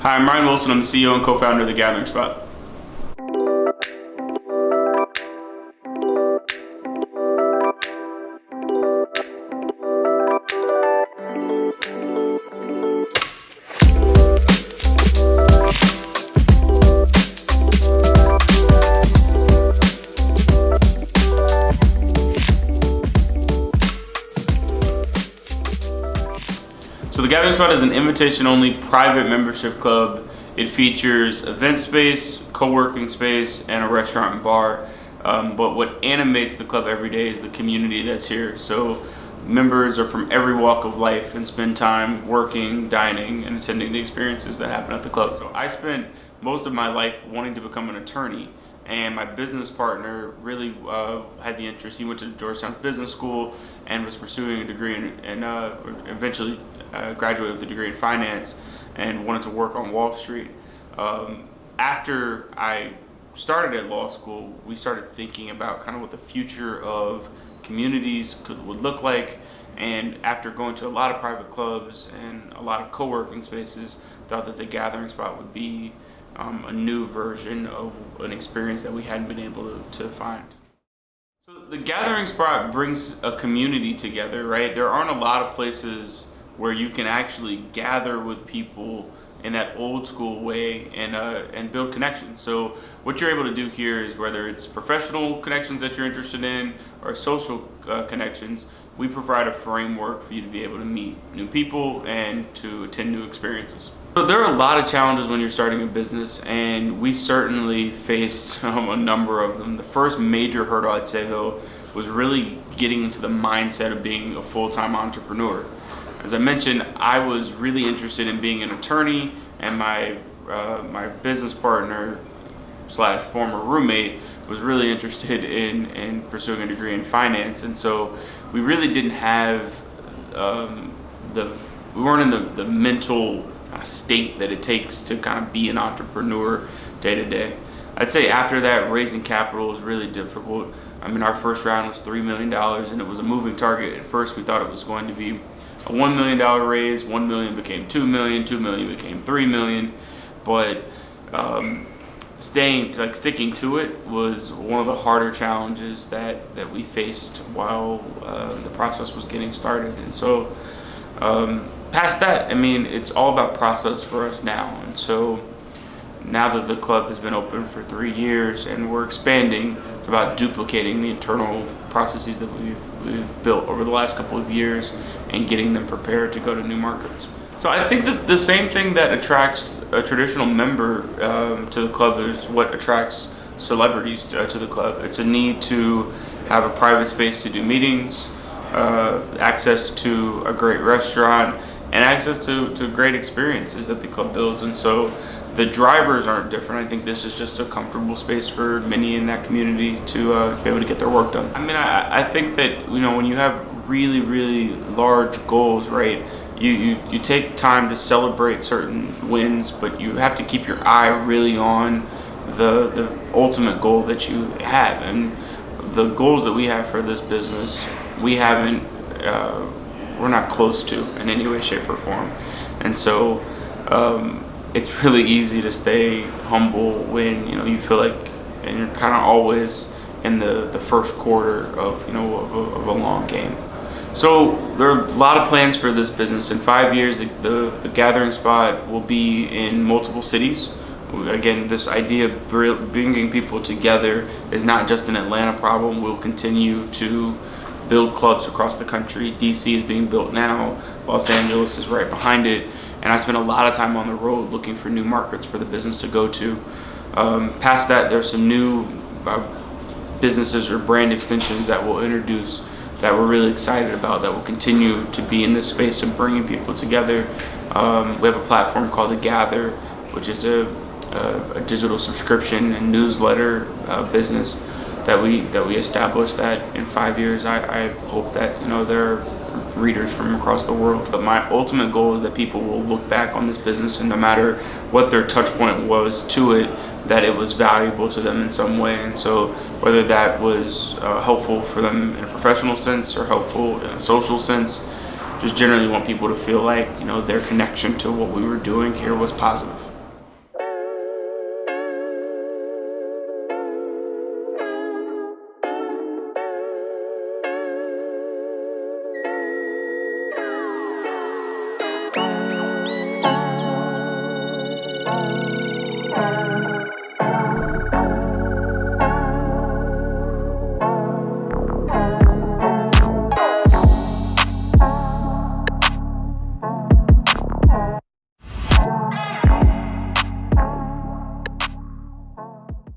Hi, I'm Ryan Wilson. I'm the CEO and co-founder of The Gathering Spot. So The Gathering Spot is an invitation-only private membership club. It features event space, co-working space, and a restaurant and bar. But what animates the club every day is the community that's here. So members are from every walk of life and spend time working, dining, and attending the experiences that happen at the club. So I spent most of my life wanting to become an attorney, and my business partner really had the interest. He went to Georgetown's business school and was pursuing a degree and eventually graduated with a degree in finance and wanted to work on Wall Street. After I started at law school, we started thinking about kind of what the future of communities would look like. And after going to a lot of private clubs and a lot of co-working spaces, thought that the Gathering Spot would be a new version of an experience that we hadn't been able to find. So the Gathering Spot brings a community together, right? There aren't a lot of places where you can actually gather with people in that old school way and build connections. So what you're able to do here is, whether it's professional connections that you're interested in or social connections, we provide a framework for you to be able to meet new people and to attend new experiences. So there are a lot of challenges when you're starting a business, and we certainly faced a number of them. The first major hurdle, I'd say, though, was really getting into the mindset of being a full-time entrepreneur. As I mentioned, I was really interested in being an attorney, and my business partner / former roommate was really interested in pursuing a degree in finance. And so we really didn't have we weren't in the mental state that it takes to kind of be an entrepreneur day to day. I'd say after that, raising capital was really difficult. I mean, our first round was $3 million, and it was a moving target. At first, we thought it was going to be a $1 million raise. $1 million became $2 million. $2 million became $3 million. But sticking to it was one of the harder challenges that we faced while the process was getting started. And so past that, I mean, it's all about process for us now. And so now that the club has been open for 3 years and we're expanding, it's about duplicating the internal processes that we've built over the last couple of years and getting them prepared to go to new markets. So I think that the same thing that attracts a traditional member to the club is what attracts celebrities to the club. It's a need to have a private space to do meetings, access to a great restaurant, and access to great experiences that the club builds. And so the drivers aren't different. I think this is just a comfortable space for many in that community to be able to get their work done. I mean, I think that, when you have really, really large goals, right, you take time to celebrate certain wins, but you have to keep your eye really on the ultimate goal that you have. And the goals that we have for this business, we're not close to in any way, shape, or form. And so it's really easy to stay humble when you feel like, and you're kind of always in the first quarter of a long game. So there are a lot of plans for this business. In 5 years, the Gathering Spot will be in multiple cities. Again, this idea of bringing people together is not just an Atlanta problem. We'll continue to build clubs across the country. DC is being built now. Los Angeles is right behind it. And I spent a lot of time on the road looking for new markets for the business to go to. Past that, there's some new businesses or brand extensions that we'll introduce that we're really excited about, that will continue to be in this space of bringing people together. We have a platform called The Gather, which is a digital subscription and newsletter business that we established, that in 5 years I hope that there are readers from across the world. But my ultimate goal is that people will look back on this business, and no matter what their touch point was to it, that it was valuable to them in some way. And so whether that was helpful for them in a professional sense or helpful in a social sense, just generally want people to feel like their connection to what we were doing here was positive.